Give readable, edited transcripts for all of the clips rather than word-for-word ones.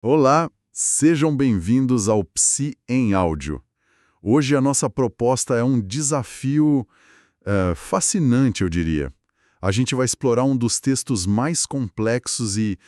Olá, sejam bem-vindos ao Psi em Áudio. Hoje a nossa proposta é um desafio fascinante, eu diria. A gente vai explorar um dos textos mais complexos e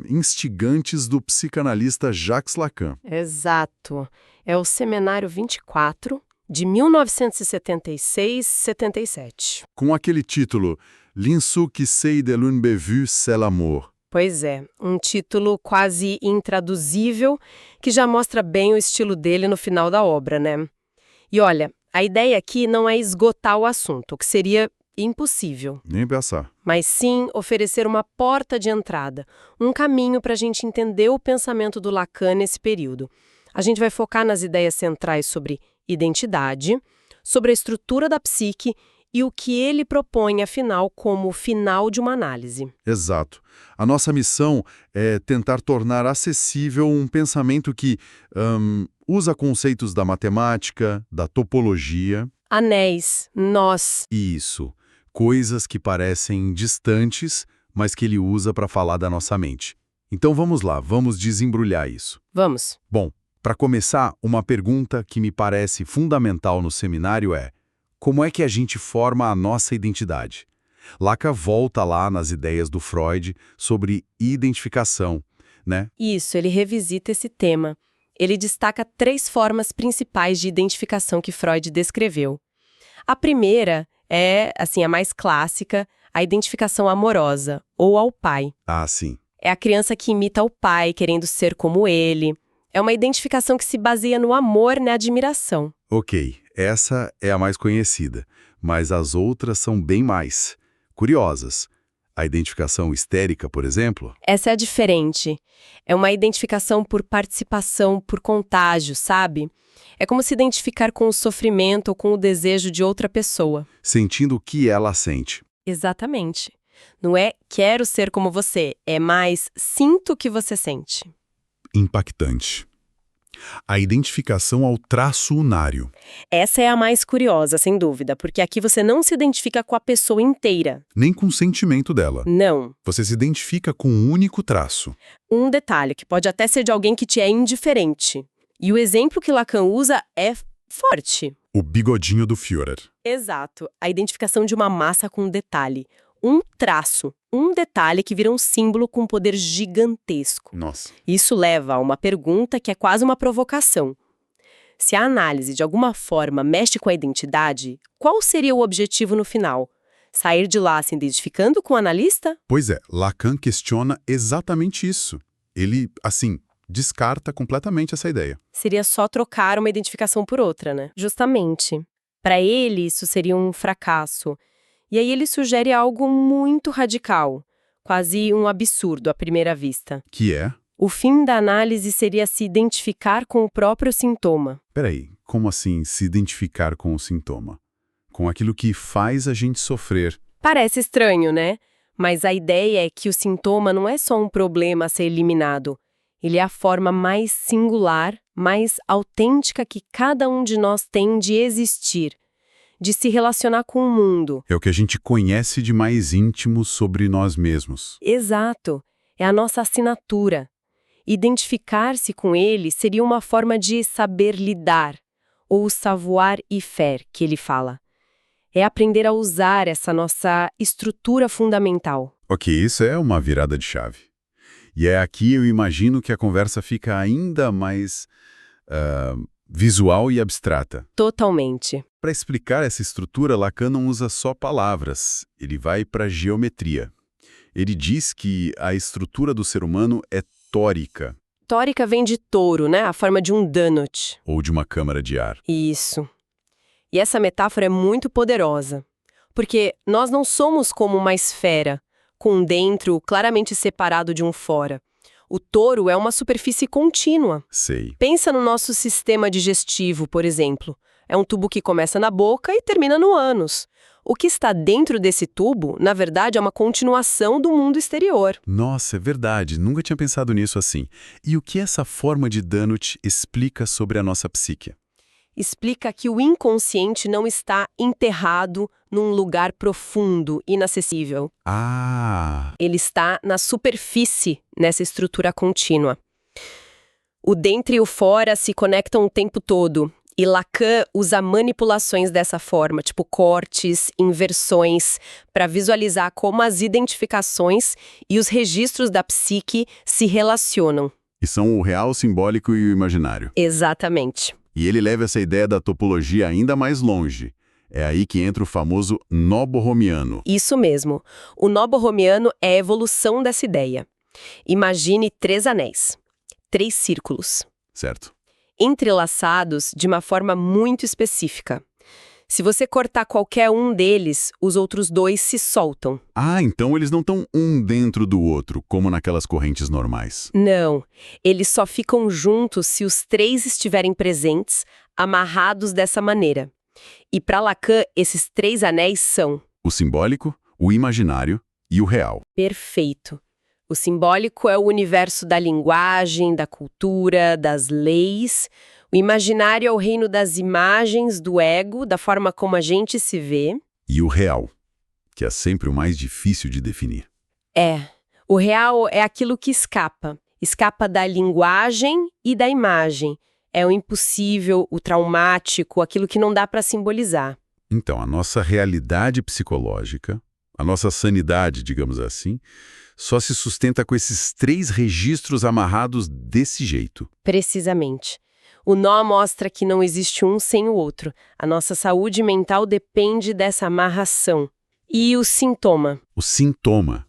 instigantes do psicanalista Jacques Lacan. Exato. É o Seminário 24, de 1976-77. Com aquele título, L'insou qui sait de l'une bévue, c'est l'amour. Pois é, um título quase intraduzível que já mostra bem o estilo dele no final da obra, né? E olha, a ideia aqui não é esgotar o assunto, o que seria impossível, Nem pensar. mas sim oferecer uma porta de entrada, um caminho para a gente entender o pensamento do Lacan nesse período. A gente vai focar nas ideias centrais sobre identidade, sobre a estrutura da psique e o que ele propõe, afinal, como o final de uma análise. Exato. A nossa missão é tentar tornar acessível um pensamento que usa conceitos da matemática, da topologia. Anéis, nós. Isso. Coisas que parecem distantes, mas que ele usa para falar da nossa mente. Então vamos lá, vamos desembrulhar isso. Vamos. Bom, para começar, uma pergunta que me parece fundamental no seminário é: como é que a gente forma a nossa identidade? Lacan volta lá nas ideias do Freud sobre identificação, né? Isso, ele revisita esse tema. Ele destaca 3 formas principais de identificação que Freud descreveu. A primeira é, a mais clássica, a identificação amorosa, ou ao pai. Ah, sim. É a criança que imita o pai, querendo ser como ele. É uma identificação que se baseia no amor e na admiração. Ok, essa é a mais conhecida, mas as outras são bem mais curiosas. A identificação histérica, por exemplo? Essa é a diferente. É uma identificação por participação, por contágio, sabe? É como se identificar com o sofrimento ou com o desejo de outra pessoa. Sentindo o que ela sente. Exatamente. Não é quero ser como você, é mais sinto o que você sente. Impactante. A identificação ao traço unário. Essa é a mais curiosa, sem dúvida, porque aqui você não se identifica com a pessoa inteira. Nem com o sentimento dela. Não. Você se identifica com um único traço. Um detalhe, que pode até ser de alguém que te é indiferente. E o exemplo que Lacan usa é forte. O bigodinho do Führer. Exato. A identificação de uma massa com um detalhe. Um traço, um detalhe que vira um símbolo com poder gigantesco. Nossa. Isso leva a uma pergunta que é quase uma provocação. Se a análise, de alguma forma, mexe com a identidade, qual seria o objetivo no final? Sair de lá se identificando com o analista? Pois é, Lacan questiona exatamente isso. Ele, descarta completamente essa ideia. Seria só trocar uma identificação por outra, né? Justamente. Para ele, isso seria um fracasso. E aí ele sugere algo muito radical, quase um absurdo à primeira vista. Que é? O fim da análise seria se identificar com o próprio sintoma. Peraí, como assim se identificar com o sintoma? Com aquilo que faz a gente sofrer. Parece estranho, né? Mas a ideia é que o sintoma não é só um problema a ser eliminado. Ele é a forma mais singular, mais autêntica que cada um de nós tem de existir, de se relacionar com o mundo. É o que a gente conhece de mais íntimo sobre nós mesmos. Exato. É a nossa assinatura. Identificar-se com ele seria uma forma de saber lidar, ou savoir-y-faire, que ele fala. É aprender a usar essa nossa estrutura fundamental. Ok, isso é uma virada de chave. E é aqui eu imagino que a conversa fica ainda mais visual e abstrata. Totalmente. Para explicar essa estrutura, Lacan não usa só palavras, ele vai para a geometria. Ele diz que a estrutura do ser humano é tórica. Tórica vem de touro, né? A forma de um donut. Ou de uma câmara de ar. Isso. E essa metáfora é muito poderosa. Porque nós não somos como uma esfera, com um dentro claramente separado de um fora. O touro é uma superfície contínua. Sei. Pensa no nosso sistema digestivo, por exemplo. É um tubo que começa na boca e termina no ânus. O que está dentro desse tubo, na verdade, é uma continuação do mundo exterior. Nossa, é verdade. Nunca tinha pensado nisso assim. E o que essa forma de donut explica sobre a nossa psique? Explica que o inconsciente não está enterrado num lugar profundo, inacessível. Ah! Ele está na superfície, nessa estrutura contínua. O dentro e o fora se conectam o tempo todo. E Lacan usa manipulações dessa forma, tipo cortes, inversões, para visualizar como as identificações e os registros da psique se relacionam. E são o real, o simbólico e o imaginário. Exatamente. E ele leva essa ideia da topologia ainda mais longe. É aí que entra o famoso nó borromiano. Isso mesmo. O nó borromiano é a evolução dessa ideia. Imagine 3 anéis, 3 círculos, Certo. entrelaçados de uma forma muito específica. Se você cortar qualquer um deles, os outros 2 se soltam. Ah, então eles não estão um dentro do outro, como naquelas correntes normais. Não, eles só ficam juntos se os 3 estiverem presentes, amarrados dessa maneira. E para Lacan, esses 3 anéis são... O simbólico, o imaginário e o real. Perfeito. O simbólico é o universo da linguagem, da cultura, das leis. O imaginário é o reino das imagens, do ego, da forma como a gente se vê. E o real, que é sempre o mais difícil de definir. O real é aquilo que escapa. Escapa da linguagem e da imagem. É o impossível, o traumático, aquilo que não dá para simbolizar. Então, a nossa realidade psicológica, a nossa sanidade, digamos assim, só se sustenta com esses 3 registros amarrados desse jeito. Precisamente. O nó mostra que não existe um sem o outro. A nossa saúde mental depende dessa amarração. E o sintoma? O sintoma,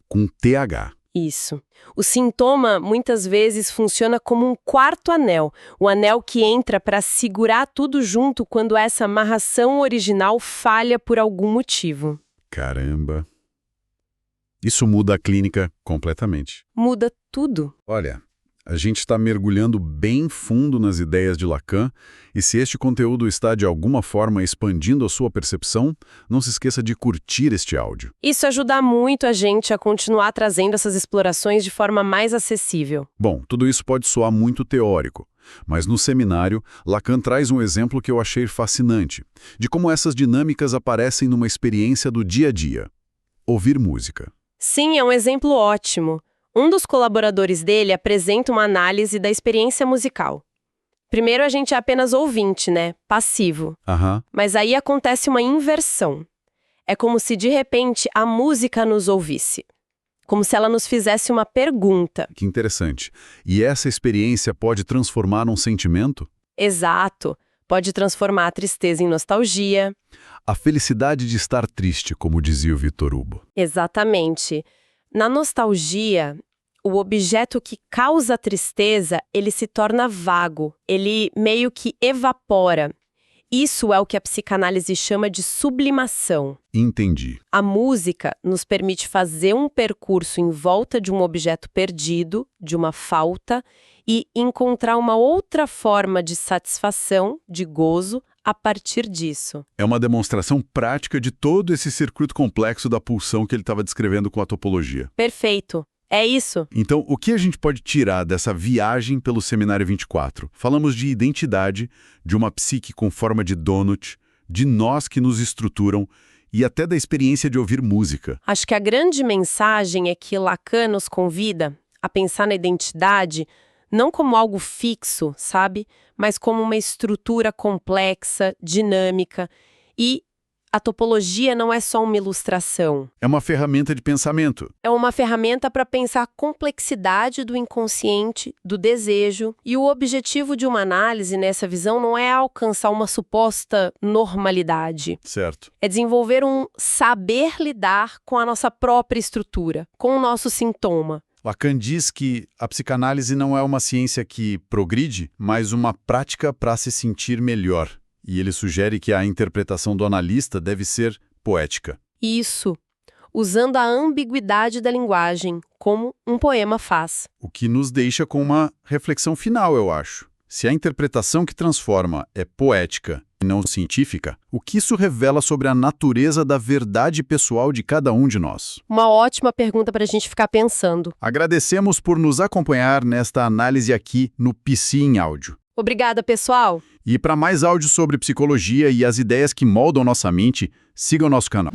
com TH. Isso. O sintoma, muitas vezes, funciona como um 4º anel. O anel que entra para segurar tudo junto quando essa amarração original falha por algum motivo. Caramba. Isso muda a clínica completamente. Muda tudo. Olha, a gente está mergulhando bem fundo nas ideias de Lacan, e se este conteúdo está de alguma forma expandindo a sua percepção, não se esqueça de curtir este áudio. Isso ajuda muito a gente a continuar trazendo essas explorações de forma mais acessível. Bom, tudo isso pode soar muito teórico, mas no seminário, Lacan traz um exemplo que eu achei fascinante, de como essas dinâmicas aparecem numa experiência do dia a dia. Ouvir música. Sim, é um exemplo ótimo. Um dos colaboradores dele apresenta uma análise da experiência musical. Primeiro a gente é apenas ouvinte, né? Passivo. Mas aí acontece uma inversão. É como se de repente a música nos ouvisse. Como se ela nos fizesse uma pergunta. Que interessante. E essa experiência pode transformar num sentimento? Exato. Pode transformar a tristeza em nostalgia. A felicidade de estar triste, como dizia o Victor Hugo. Exatamente. Na nostalgia, o objeto que causa tristeza, ele se torna vago. Ele meio que evapora. Isso é o que a psicanálise chama de sublimação. Entendi. A música nos permite fazer um percurso em volta de um objeto perdido, de uma falta, e encontrar uma outra forma de satisfação, de gozo, a partir disso. É uma demonstração prática de todo esse circuito complexo da pulsão que ele estava descrevendo com a topologia. Perfeito. É isso. Então, o que a gente pode tirar dessa viagem pelo Seminário 24? Falamos de identidade, de uma psique com forma de donut, de nós que nos estruturam e até da experiência de ouvir música. Acho que a grande mensagem é que Lacan nos convida a pensar na identidade não como algo fixo, sabe? Mas como uma estrutura complexa, dinâmica. E a topologia não é só uma ilustração. É uma ferramenta de pensamento. É uma ferramenta para pensar a complexidade do inconsciente, do desejo. E o objetivo de uma análise nessa visão não é alcançar uma suposta normalidade. Certo. É desenvolver um saber lidar com a nossa própria estrutura, com o nosso sintoma. Lacan diz que a psicanálise não é uma ciência que progride, mas uma prática para se sentir melhor. E ele sugere que a interpretação do analista deve ser poética. Isso, usando a ambiguidade da linguagem, como um poema faz. O que nos deixa com uma reflexão final, eu acho. Se a interpretação que transforma é poética e não científica, o que isso revela sobre a natureza da verdade pessoal de cada um de nós? Uma ótima pergunta para a gente ficar pensando. Agradecemos por nos acompanhar nesta análise aqui no Psi em Áudio. Obrigada, pessoal! E para mais áudios sobre psicologia e as ideias que moldam nossa mente, siga o nosso canal.